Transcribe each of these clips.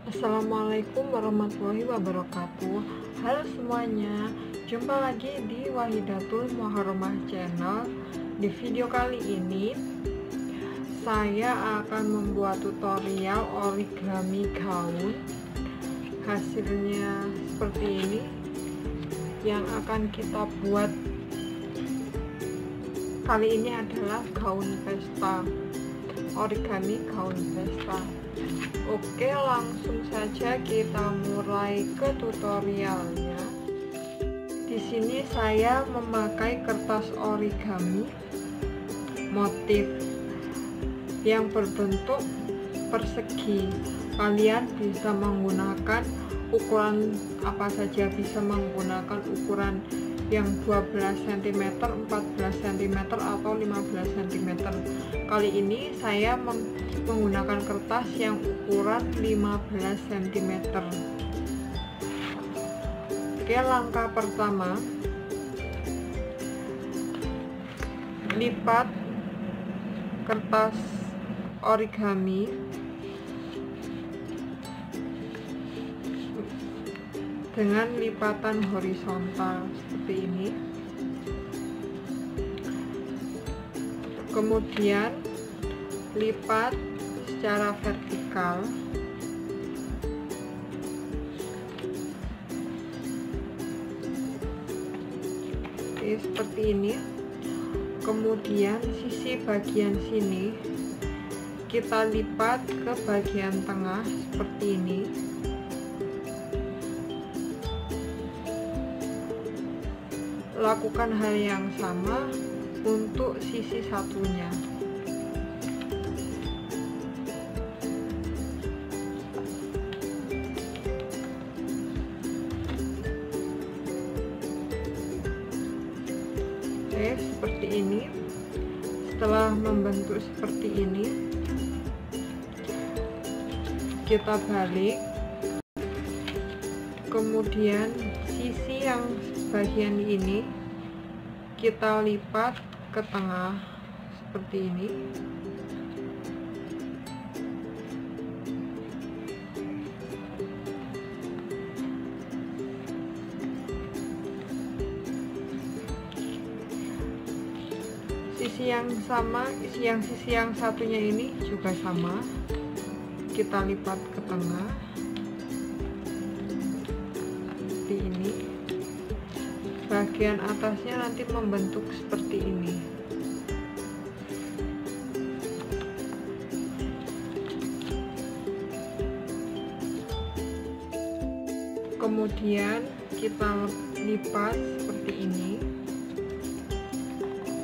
Assalamualaikum warahmatullahi wabarakatuh. Halo semuanya, jumpa lagi di Wahidatul Muharramah channel. Di video kali ini saya akan membuat tutorial origami gaun. Hasilnya seperti ini yang akan kita buat kali ini adalah gaun pesta, origami gaun pesta. Oke, langsung saja kita mulai ke tutorialnya. Di sini saya memakai kertas origami motif yang berbentuk persegi. Kalian bisa menggunakan ukuran apa saja, bisa menggunakan ukuran yang 12 cm, 14 cm atau 15 cm. Kali ini saya menggunakan kertas yang ukuran 15 cm. Oke, langkah pertama, lipat kertas origami dengan lipatan horizontal seperti ini. Kemudian lipat secara vertikal. Oke, seperti ini. Kemudian sisi bagian sini kita lipat ke bagian tengah seperti ini. Lakukan hal yang sama untuk sisi satunya. Oke, seperti ini. Setelah membentuk seperti ini, kita balik. Kemudian sisi yang bagian ini kita lipat ke tengah seperti ini. Sisi yang sama, sisi yang satunya ini juga sama, kita lipat ke tengah seperti ini. Bagian atasnya nanti membentuk seperti ini. Kemudian kita lipat seperti ini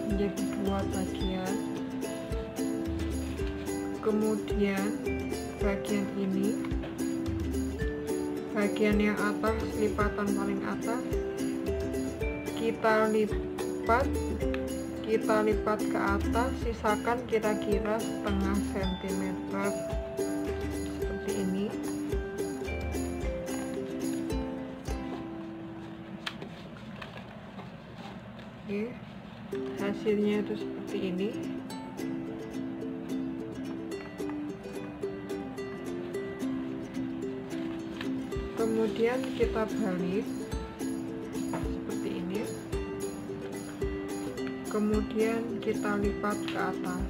menjadi dua bagian. Kemudian bagian ini, bagian yang atas, lipatan paling atas, kita lipat ke atas, sisakan kira-kira setengah sentimeter seperti ini. Oke, hasilnya itu seperti ini. Kemudian kita balik seperti ini. Kemudian kita lipat ke atas.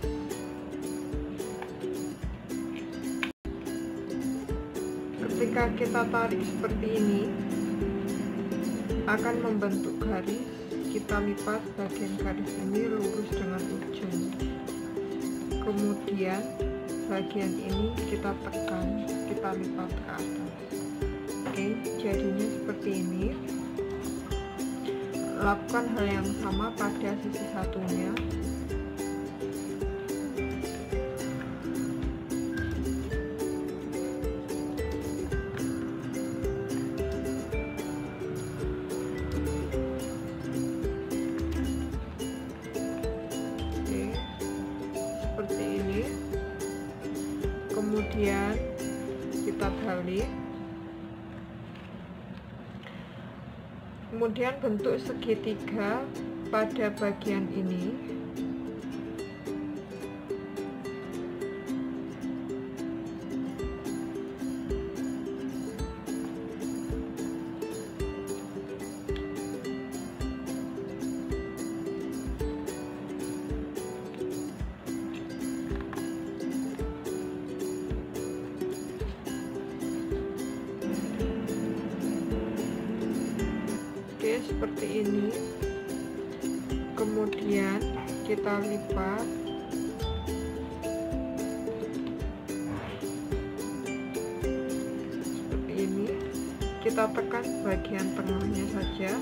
Ketika kita tarik seperti ini, akan membentuk garis. Kita lipat bagian garis ini lurus dengan ujung. Kemudian bagian ini kita tekan, kita lipat ke atas. Oke, jadinya seperti ini. Lakukan hal yang sama pada sisi satunya. Oke, seperti ini. Kemudian kita balik. Kemudian bentuk segitiga pada bagian ini. seperti ini. Kemudian kita lipat. Seperti ini. Kita tekan bagian tengahnya saja,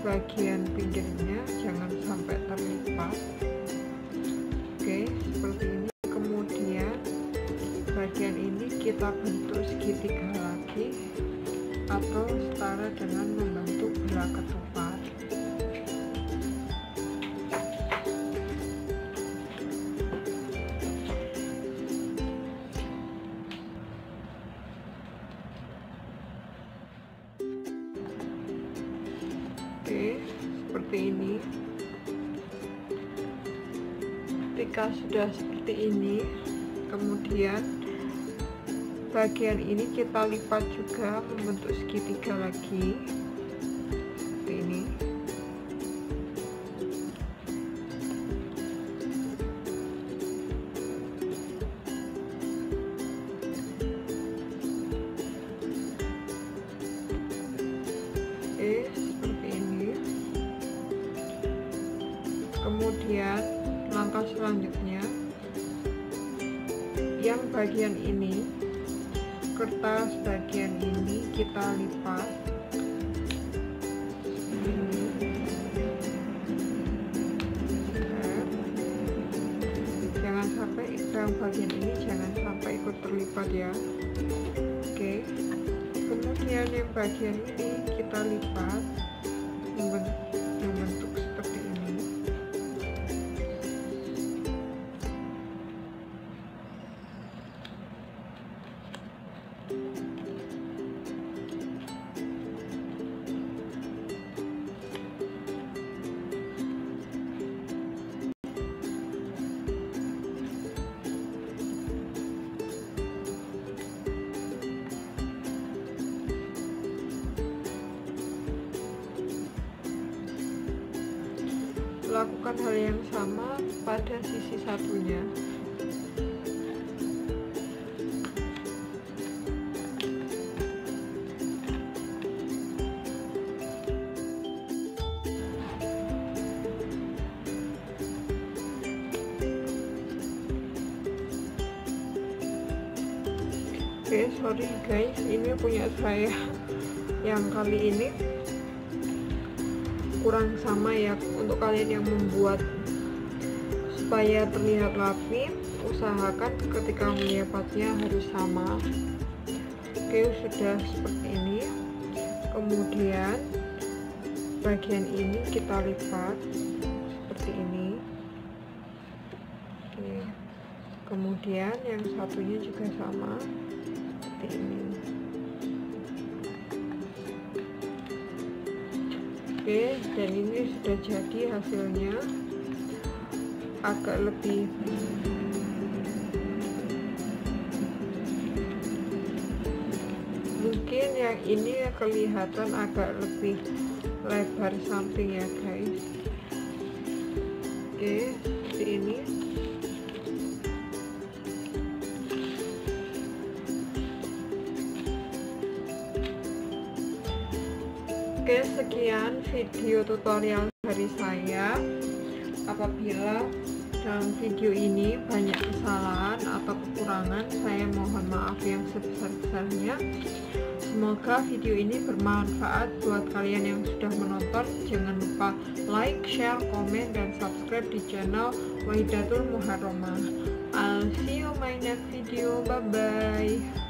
bagian pinggirnya jangan sampai terlipat. Oke, seperti ini. Kemudian bagian ini kita bentuk segitiga lagi atau setara dengan membentuk belah ketupat. Oke, seperti ini. Ketika sudah seperti ini, kemudian bagian ini kita lipat juga membentuk segitiga lagi seperti ini. Seperti ini. Kemudian langkah selanjutnya, yang bagian ini, kertas bagian ini kita lipat ini. Jangan sampai yang bagian ini jangan sampai ikut terlipat ya. Oke. Kemudian yang bagian ini kita lipat membentuk seperti ini. Lakukan hal yang sama pada sisi satunya. Oke, sorry guys, ini punya saya yang kali ini kurang sama ya. Untuk kalian yang membuat supaya terlihat rapi, usahakan ketika melipatnya harus sama. Oke, sudah seperti ini. Kemudian bagian ini kita lipat seperti ini. Oke. Kemudian yang satunya juga sama seperti ini. Oke, dan ini sudah jadi hasilnya, agak lebih mungkin yang ini kelihatan agak lebih lebar samping ya guys. Oke, seperti ini. Oke, sekian video tutorial dari saya. Apabila dalam video ini banyak kesalahan atau kekurangan, saya mohon maaf yang sebesar-besarnya. Semoga video ini bermanfaat buat kalian yang sudah menonton. Jangan lupa like, share, komen, dan subscribe di channel Wahidatul Muharramah. I'll see you my next video. Bye bye.